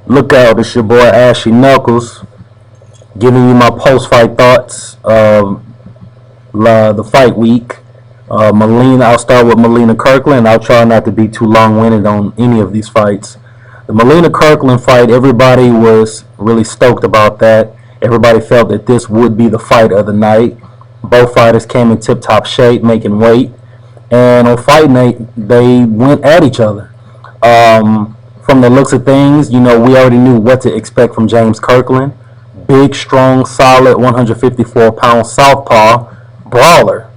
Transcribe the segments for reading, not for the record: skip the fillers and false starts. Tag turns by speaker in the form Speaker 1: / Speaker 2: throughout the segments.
Speaker 1: Look out, it's your boy Ashy Knuckles giving you my post-fight thoughts of the fight week. Molina, I'll start with Molina Kirkland. I'll try not to be too long-winded on any of these fights. The Molina Kirkland fight, everybody was really stoked about that. Everybody felt that this would be the fight of the night. Both fighters came in tip-top shape, making weight. And on fight night, they went at each other. From the looks of things, you know, we already knew what to expect from James Kirkland. Big, strong, solid 154-pound southpaw brawler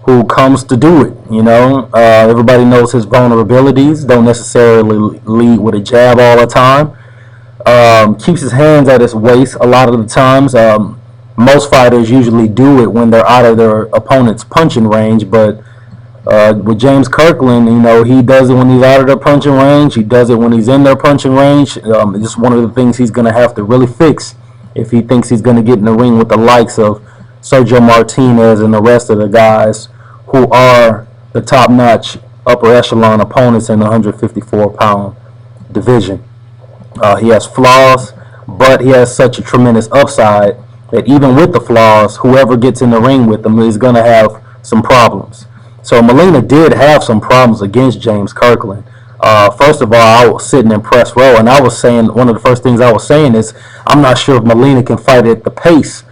Speaker 1: who comes to do it, you know. Everybody knows his vulnerabilities. Don't necessarily lead with a jab all the time. Keeps his hands at his waist a lot of the times. Most fighters usually do it when they're out of their opponent's punching range, but with James Kirkland, you know, he does it when he's out of their punching range. He does it when he's in their punching range. It's just one of the things he's going to have to really fix if he thinks he's going to get in the ring with the likes of Sergio Martinez and the rest of the guys who are the top-notch upper echelon opponents in the 154-pound division. He has flaws, but he has such a tremendous upside that even with the flaws, whoever gets in the ring with him is going to have some problems. So Molina did have some problems against James Kirkland. First of all, I was sitting in press row, and I was saying, one of the first things I was saying is, I'm not sure if Molina can fight at the pace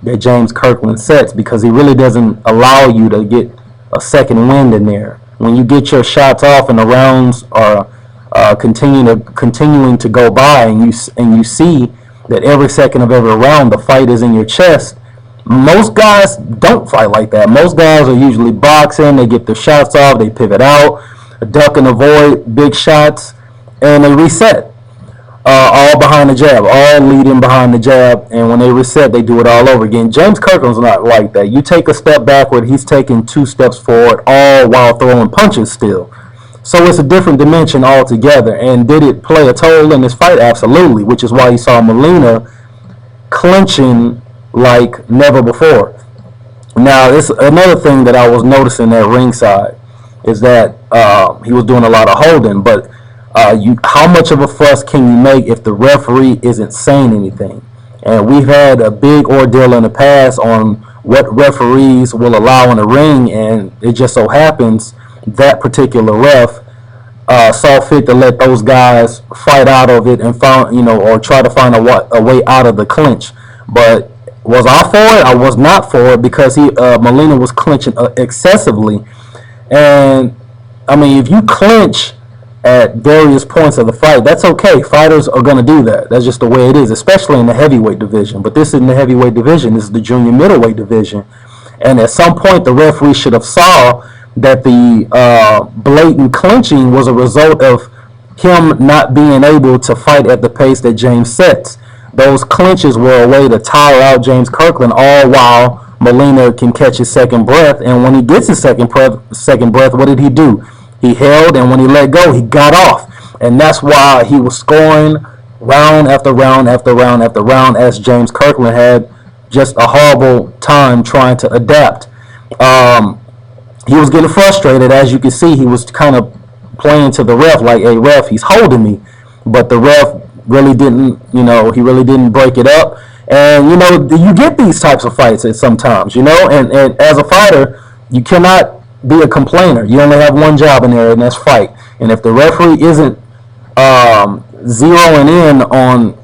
Speaker 1: that James Kirkland sets, because he really doesn't allow you to get a second wind in there. When you get your shots off and the rounds are continuing to go by, and you see that every second of every round the fight is in your chest, most guys don't fight like that. Most guys are usually boxing. They get their shots off, they pivot out, duck and avoid big shots, and they reset. All behind the jab, all leading behind the jab, and when they reset, they do it all over again. James Kirkland's not like that. You take a step backward, he's taking 2 steps forward, all while throwing punches still. So it's a different dimension altogether. And did it play a toll in this fight? Absolutely, which is why you saw Molina clinching like never before. Now, this another thing that I was noticing at ringside is that he was doing a lot of holding, but how much of a fuss can you make if the referee isn't saying anything? And we've had a big ordeal in the past on what referees will allow in the ring, and it just so happens that particular ref saw fit to let those guys fight out of it and found, you know, or try to find a way out of the clinch. But was I for it? I was not for it, because Molina was clinching excessively. And I mean, if you clinch at various points of the fight, that's okay. Fighters are going to do that. That's just the way it is, especially in the heavyweight division. But this isn't the heavyweight division. This is the junior middleweight division. And at some point, the referee should have saw that the blatant clinching was a result of him not being able to fight at the pace that James sets. Those clinches were a way to tire out James Kirkland, all while Molina can catch his second breath. And when he gets his second breath, what did he do? He held, and when he let go, he got off. And that's why he was scoring round after round after round after round, as James Kirkland had just a horrible time trying to adapt. He was getting frustrated. As you can see, he was kind of playing to the ref like, hey, ref, he's holding me. But the ref really didn't, you know, he really didn't break it up. And, you know, you get these types of fights at sometimes, you know, and as a fighter, you cannot be a complainer. You only have one job in there, and that's fight. And if the referee isn't zeroing in on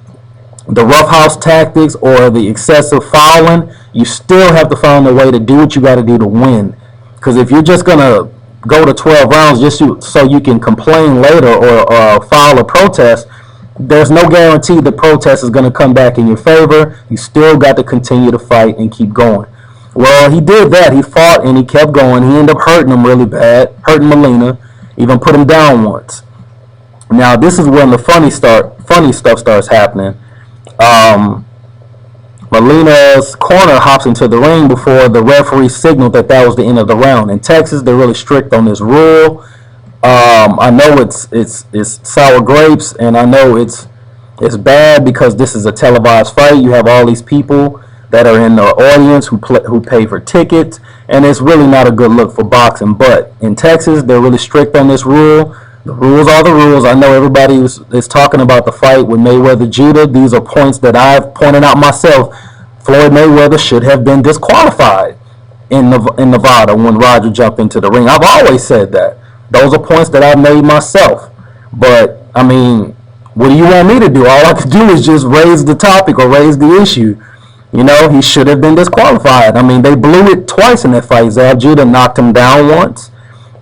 Speaker 1: the roughhouse tactics or the excessive fouling, you still have to find a way to do what you got to do to win. Because if you're just going to go to 12 rounds just so you can complain later or file a protest, there's no guarantee the protest is going to come back in your favor. You still got to continue to fight and keep going. Well, he did that. He fought and he kept going. He ended up hurting him really bad, hurting Molina, even put him down once. Now, this is when the funny stuff starts happening. Molina's corner hops into the ring before the referee signaled that that was the end of the round. In Texas, they're really strict on this rule. I know it's sour grapes, and I know it's bad because this is a televised fight. You have all these people that are in the audience who pay for tickets, and it's really not a good look for boxing. But in Texas, they're really strict on this rule. The rules are the rules. I know everybody is talking about the fight with Mayweather-Judah. These are points that I've pointed out myself. Floyd Mayweather should have been disqualified in Nevada when Roger jumped into the ring. I've always said that. Those are points that I've made myself. But, I mean, what do you want me to do? All I could do is just raise the topic or raise the issue. You know, he should have been disqualified. I mean, they blew it twice in that fight. Zab Judah knocked him down once,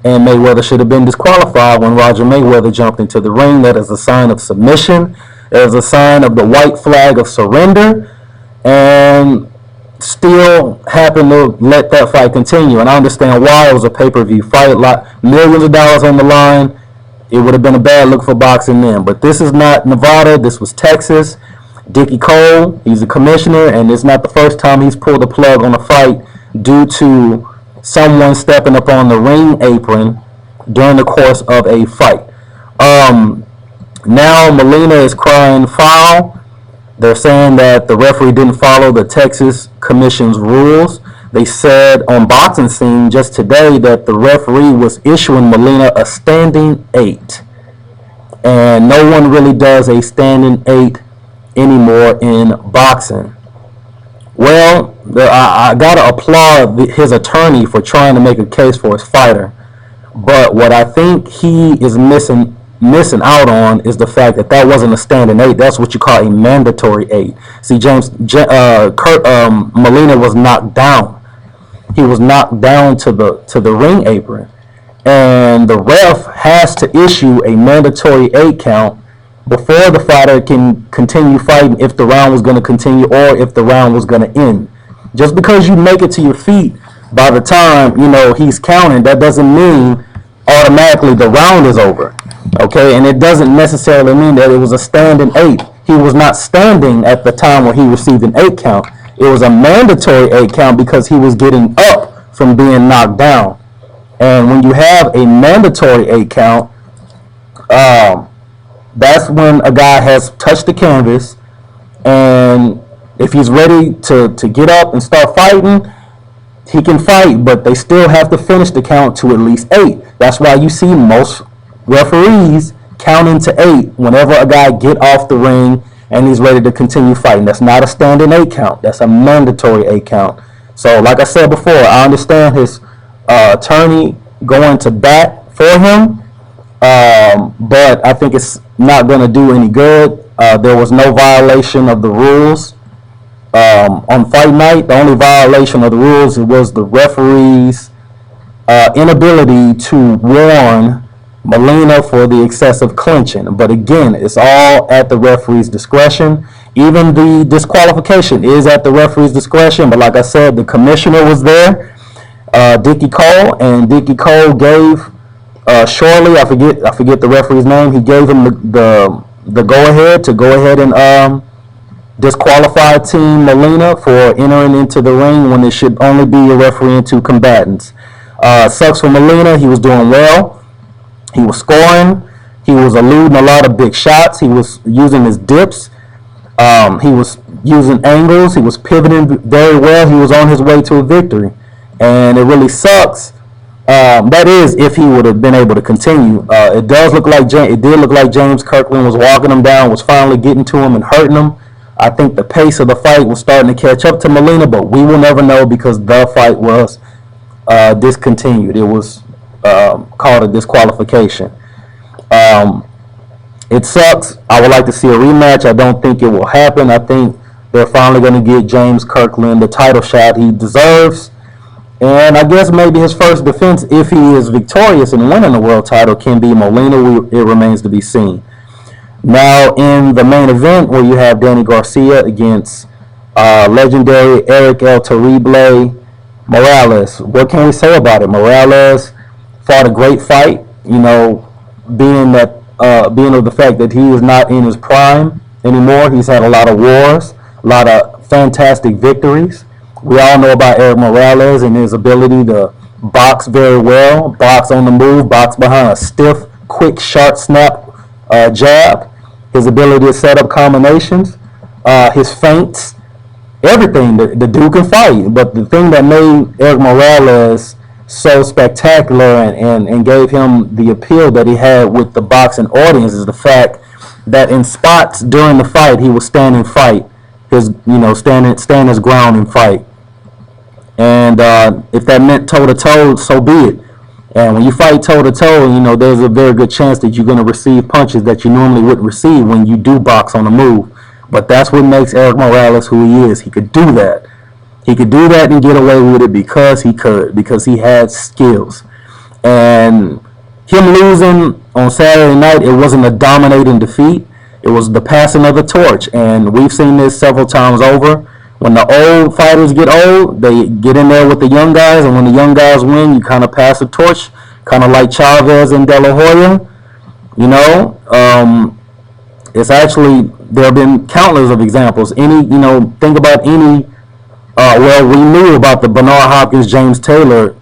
Speaker 1: and Mayweather should have been disqualified when Roger Mayweather jumped into the ring. That is a sign of submission. That is a sign of the white flag of surrender. And still happened to let that fight continue. And I understand why. It was a pay-per-view fight, millions of dollars on the line. It would have been a bad look for boxing then. But this is not Nevada. This was Texas. Dickie Cole, he's a commissioner, and it's not the first time he's pulled the plug on a fight due to someone stepping up on the ring apron during the course of a fight. Now Molina is crying foul. They're saying that the referee didn't follow the Texas Commission's rules. They said on Boxing Scene just today that the referee was issuing Molina a standing 8. And no one really does a standing 8 anymore in boxing. Well, I gotta applaud his attorney for trying to make a case for his fighter, but what I think he is missing out on is the fact that that wasn't a standing 8. That's what you call a mandatory 8. See, Molina was knocked down. He was knocked down to the ring apron, and the ref has to issue a mandatory 8 count before the fighter can continue fighting, if the round was going to continue or if the round was going to end. Just because you make it to your feet by the time, you know, he's counting, that doesn't mean automatically the round is over. Okay, and it doesn't necessarily mean that it was a standing 8. He was not standing at the time when he received an 8 count. It was a mandatory 8 count because he was getting up from being knocked down. And when you have a mandatory 8 count, that's when a guy has touched the canvas, and if he's ready to get up and start fighting, he can fight, but they still have to finish the count to at least 8. That's why you see most referees counting to 8 whenever a guy get off the ring and he's ready to continue fighting. That's not a standing 8 count. That's a mandatory 8 count. So like I said before, I understand his attorney going to bat for him, but I think it's not going to do any good. There was no violation of the rules on fight night. The only violation of the rules was the referee's inability to warn Molina for the excessive clinching. But again, it's all at the referee's discretion. Even the disqualification is at the referee's discretion. But like I said, the commissioner was there, Dickie Cole, and Dickie Cole gave Shorley, I forget the referee's name. He gave him the go-ahead to go ahead and disqualify Team Molina for entering into the ring when it should only be a referee and 2 combatants. Sucks for Molina. He was doing well. He was scoring. He was eluding a lot of big shots. He was using his dips. He was using angles. He was pivoting very well. He was on his way to a victory. And it really sucks. That is, if he would have been able to continue. It did look like James Kirkland was walking him down, was finally getting to him and hurting him. I think the pace of the fight was starting to catch up to Molina, but we will never know because the fight was discontinued. It was called a disqualification. It sucks. I would like to see a rematch. I don't think it will happen. I think they're finally going to get James Kirkland the title shot he deserves. And I guess maybe his first defense, if he is victorious and winning the world title, can be Molina. It remains to be seen. Now, in the main event, where you have Danny Garcia against legendary Eric El Terrible Morales. What can we say about it? Morales fought a great fight, you know, being of the fact that he is not in his prime anymore. He's had a lot of wars, a lot of fantastic victories. We all know about Eric Morales and his ability to box very well, box on the move, box behind a stiff, quick, sharp snap jab, his ability to set up combinations, his feints, everything. The dude can fight. But the thing that made Eric Morales so spectacular and gave him the appeal that he had with the boxing audience is the fact that in spots during the fight he would stand and fight stand his ground and fight. And if that meant toe to toe, so be it. And when you fight toe to toe, there's a very good chance that you're going to receive punches that you normally wouldn't receive when you do box on the move. But that's what makes Erik Morales who he is. He could do that. He could do that and get away with it because he had skills. And him losing on Saturday night, it wasn't a dominating defeat. It was the passing of the torch. And we've seen this several times over. When the old fighters get old, they get in there with the young guys. And when the young guys win, you kind of pass the torch, kind of like Chavez and De La Hoya. It's actually, there have been countless of examples. Think about any. We knew about the Bernard Hopkins, James Taylor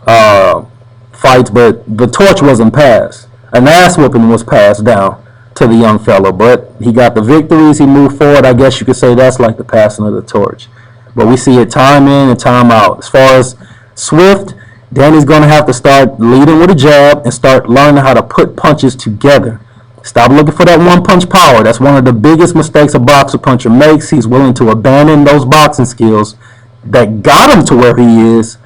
Speaker 1: fights, but the torch wasn't passed. An ass whooping was passed down to the young fella, but he got the victories. He moved forward. I guess you could say that's like the passing of the torch. But we see it time in and time out. As far as Swift, Danny's going to have to start leading with a jab and start learning how to put punches together. Stop looking for that one-punch power. That's one of the biggest mistakes a boxer puncher makes. He's willing to abandon those boxing skills that got him to where he is,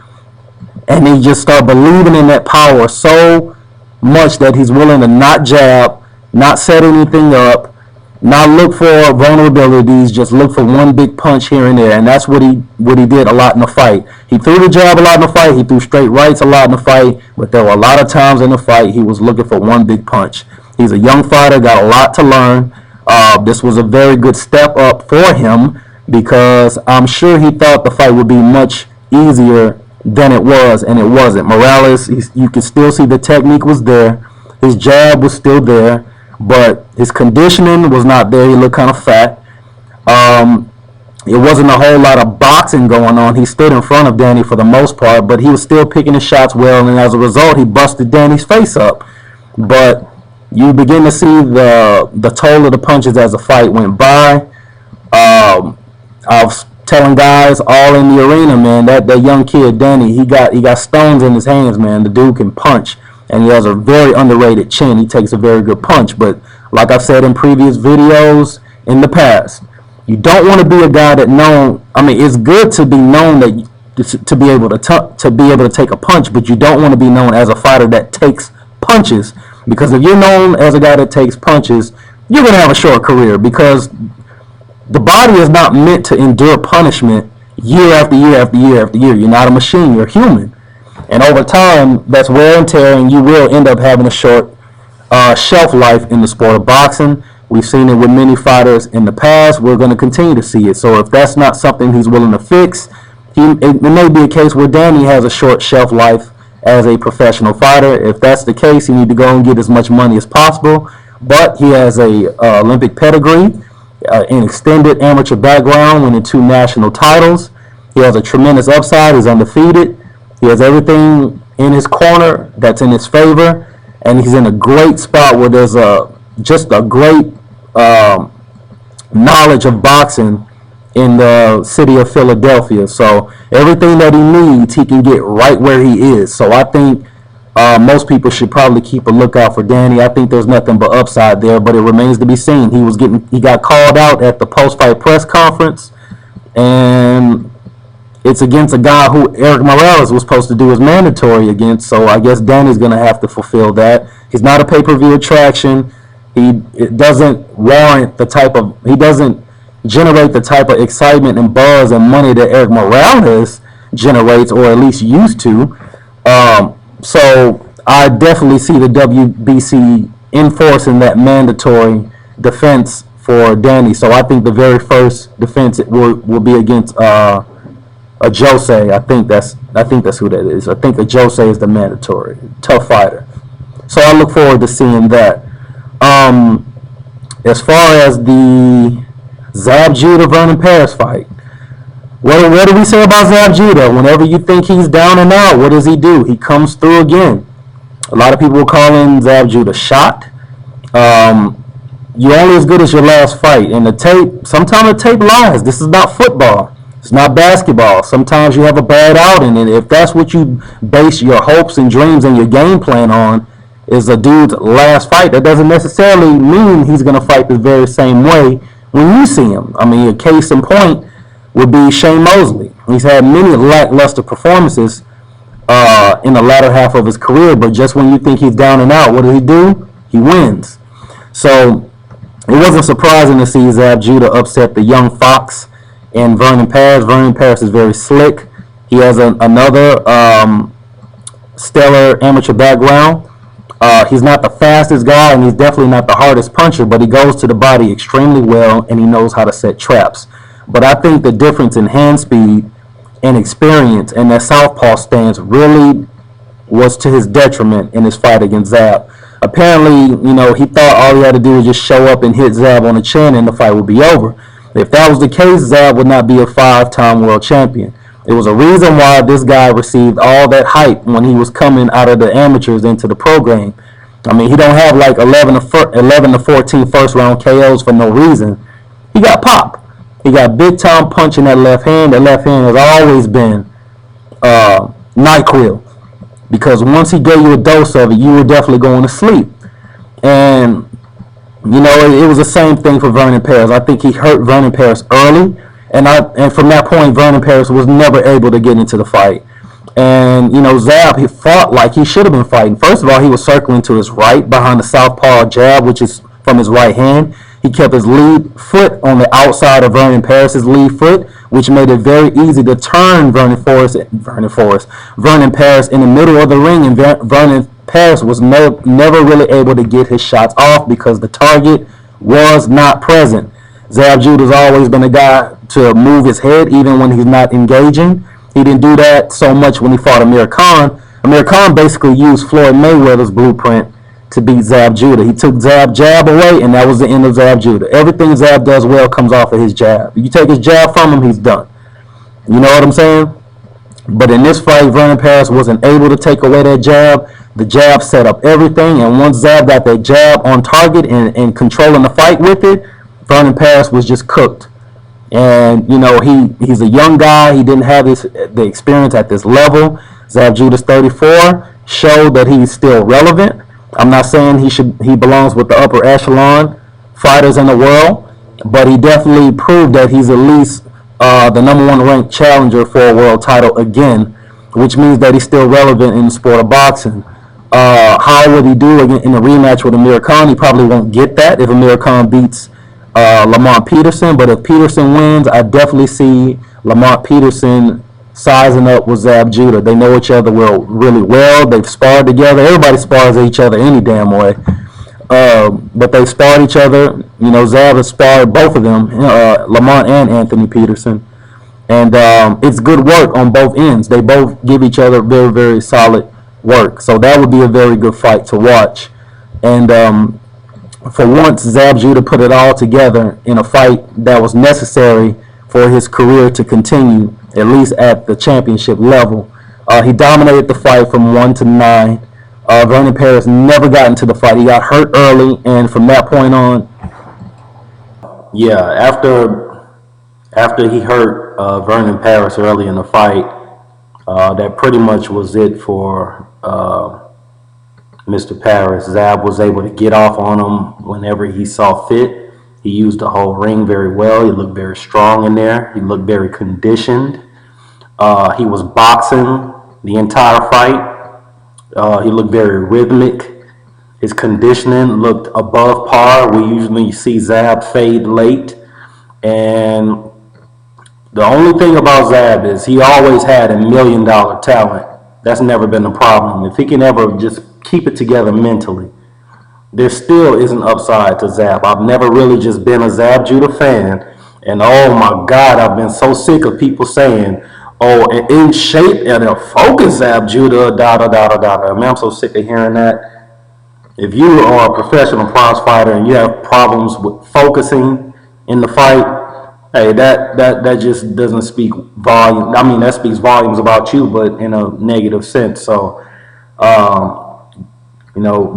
Speaker 1: and he just start believing in that power so much that he's willing to not jab, not set anything up, not look for vulnerabilities, just look for one big punch here and there. And that's what he did a lot in the fight. He threw the jab a lot in the fight. He threw straight rights a lot in the fight, but there were a lot of times in the fight he was looking for one big punch. He's a young fighter, got a lot to learn. This was a very good step up for him because I'm sure he thought the fight would be much easier than it was, and it wasn't. Morales, you can still see the technique was there. His jab was still there, but his conditioning was not there. He looked kind of fat. It wasn't a whole lot of boxing going on. He stood in front of Danny for the most part, but he was still picking his shots well, and as a result, he busted Danny's face up. But you begin to see the toll of the punches as the fight went by. I was telling guys all in the arena, man, that young kid Danny, he got stones in his hands, man. The dude can punch, and he has a very underrated chin. He takes a very good punch, but like I've said in previous videos in the past, you don't want to be a guy that it's good to be known that to be able to take a punch, but you don't want to be known as a fighter that takes punches. Because if you're known as a guy that takes punches, you're going to have a short career because the body is not meant to endure punishment year after year after year after year. You're not a machine. You're human. And over time, that's wear and tear, and you will end up having a short shelf life in the sport of boxing. We've seen it with many fighters in the past. We're going to continue to see it. So if that's not something he's willing to fix, it may be a case where Danny has a short shelf life as a professional fighter. If that's the case, you need to go and get as much money as possible. But he has a Olympic pedigree, an extended amateur background, winning 2 national titles. He has a tremendous upside. He's undefeated. He has everything in his corner that's in his favor, and he's in a great spot where there's just a great knowledge of boxing in the city of Philadelphia. So everything that he needs, he can get right where he is. So I think most people should probably keep a lookout for Danny. I think there's nothing but upside there, but it remains to be seen. He got called out at the post-fight press conference, and it's against a guy who Erik Morales was supposed to do his mandatory against. So I guess Danny's going to have to fulfill that. He's not a pay-per-view attraction. It doesn't warrant the type of, he doesn't generate the type of excitement and buzz and money that Erik Morales generates, or at least used to. So I definitely see the WBC enforcing that mandatory defense for Danny. So I think the very first defense will be against a Jose. I think that's who that is. I think a Jose is the mandatory tough fighter. So I look forward to seeing that. As far as the Zab Judah Vernon Paris fight, what do we say about Zab Judah? Whenever you think he's down and out, what does he do? He comes through again. A lot of people will call him Zab Judah shot. You're only as good as your last fight. And the tape, sometimes the tape lies. This is not football. It's not basketball. Sometimes you have a bad outing, and if that's what you base your hopes and dreams and your game plan on, is a dude's last fight, that doesn't necessarily mean he's going to fight the very same way when you see him. I mean, a case in point would be Shane Mosley. He's had many lackluster performances in the latter half of his career, but just when you think he's down and out, what do? He wins. So it wasn't surprising to see Zab Judah upset the young fox and Vernon Paris. Vernon Paris is very slick. He has another stellar amateur background. He's not the fastest guy, and he's definitely not the hardest puncher, but he goes to the body extremely well, and he knows how to set traps. But I think the difference in hand speed and experience and that southpaw stance really was to his detriment in his fight against Zab. Apparently, he thought all he had to do was just show up and hit Zab on the chin and the fight would be over. If that was the case, Zab would not be a 5-time world champion. It was a reason why this guy received all that hype when he was coming out of the amateurs into the pro game. I mean, he don't have like 11 to 14 first-round KOs for no reason. He got pop. He got big-time punch in that left hand. That left hand has always been NyQuil. Because once he gave you a dose of it, you were definitely going to sleep. And, it was the same thing for Vernon Paris. I think he hurt Vernon Paris early. And from that point, Vernon Paris was never able to get into the fight. And, Zab, he fought like he should have been fighting. First of all, he was circling to his right behind the southpaw jab, which is from his right hand. He kept his lead foot on the outside of Vernon Paris' lead foot, which made it very easy to turn Vernon Paris in the middle of the ring. And Vernon Paris was never really able to get his shots off because the target was not present. Zab Judah's always been a guy to move his head even when he's not engaging. He didn't do that so much when he fought Amir Khan. Amir Khan basically used Floyd Mayweather's blueprint to beat Zab Judah. He took Zab jab away, and that was the end of Zab Judah. Everything Zab does well comes off of his jab. If you take his jab from him, he's done. You know what I'm saying? But in this fight, Vernon Paris wasn't able to take away that jab. The jab set up everything, and once Zab got that jab on target and controlling the fight with it, Vernon Paris was just cooked. And, he's a young guy. He didn't have the experience at this level. Zab Judah's 34, showed that he's still relevant. I'm not saying he belongs with the upper echelon fighters in the world, but he definitely proved that he's at least the #1 ranked challenger for a world title again, which means that he's still relevant in the sport of boxing. How would he do in a rematch with Amir Khan? He probably won't get that if Amir Khan beats Lamont Peterson, but if Peterson wins, I definitely see Lamont Peterson sizing up with Zab Judah. They know each other really well. They've sparred together. Everybody spars each other any damn way. But they sparred each other. Zab has sparred both of them, Lamont and Anthony Peterson. And it's good work on both ends. They both give each other very, very solid work. So that would be a very good fight to watch. And for once, Zab Judah put it all together in a fight that was necessary for his career to continue, at least at the championship level. He dominated the fight from 1 to 9. Vernon Paris never got into the fight. He got hurt early, and from that point on, after he hurt Vernon Paris early in the fight, that pretty much was it for Mr. Paris. Zab was able to get off on him whenever he saw fit. He used the whole ring very well. He looked very strong in there. He looked very conditioned. He was boxing the entire fight. He looked very rhythmic. His conditioning looked above par. We usually see Zab fade late. And the only thing about Zab is he always had $1 million talent. That's never been a problem. If he can ever just keep it together mentally, there still is an upside to Zab. I've never really just been a Zab Judah fan. And oh my God, I've been so sick of people saying, oh, in shape and a focus Zab Judah, I mean, I'm so sick of hearing that. If you are a professional prize fighter and you have problems with focusing in the fight, hey, that just doesn't speak volume. I mean, that speaks volumes about you, but in a negative sense. So,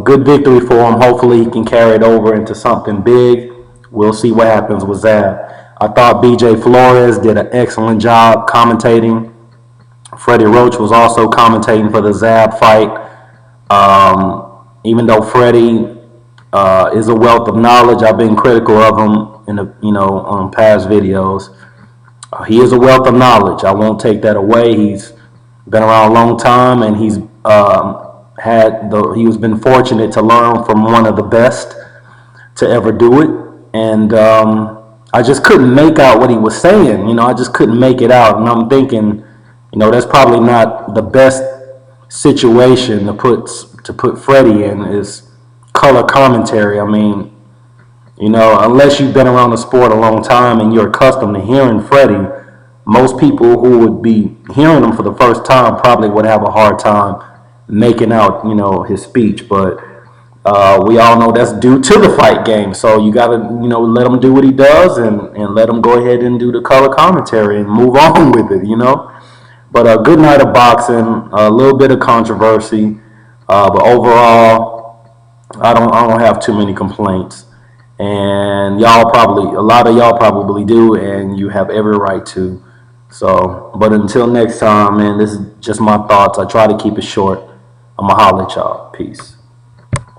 Speaker 1: good victory for him. Hopefully he can carry it over into something big. We'll see what happens with Zab. I thought BJ Flores did an excellent job commentating. Freddie Roach was also commentating for the Zab fight. Even though Freddie is a wealth of knowledge, I've been critical of him in the, on past videos. He is a wealth of knowledge. I won't take that away. He's been around a long time, and he's he's been fortunate to learn from one of the best to ever do it. And I just couldn't make out what he was saying. I just couldn't make it out. And I'm thinking, that's probably not the best situation to put Freddie in, is color commentary. I mean, unless you've been around the sport a long time and you're accustomed to hearing Freddie, most people who would be hearing him for the first time probably would have a hard time making out, his speech. But we all know that's due to the fight game. So you got to, let him do what he does and let him go ahead and do the color commentary and move on with it, But a good night of boxing, a little bit of controversy, but overall, I don't have too many complaints. And a lot of y'all probably do, and you have every right to. So, but until next time, man, this is just my thoughts. I try to keep it short. I'ma holler at y'all. Peace.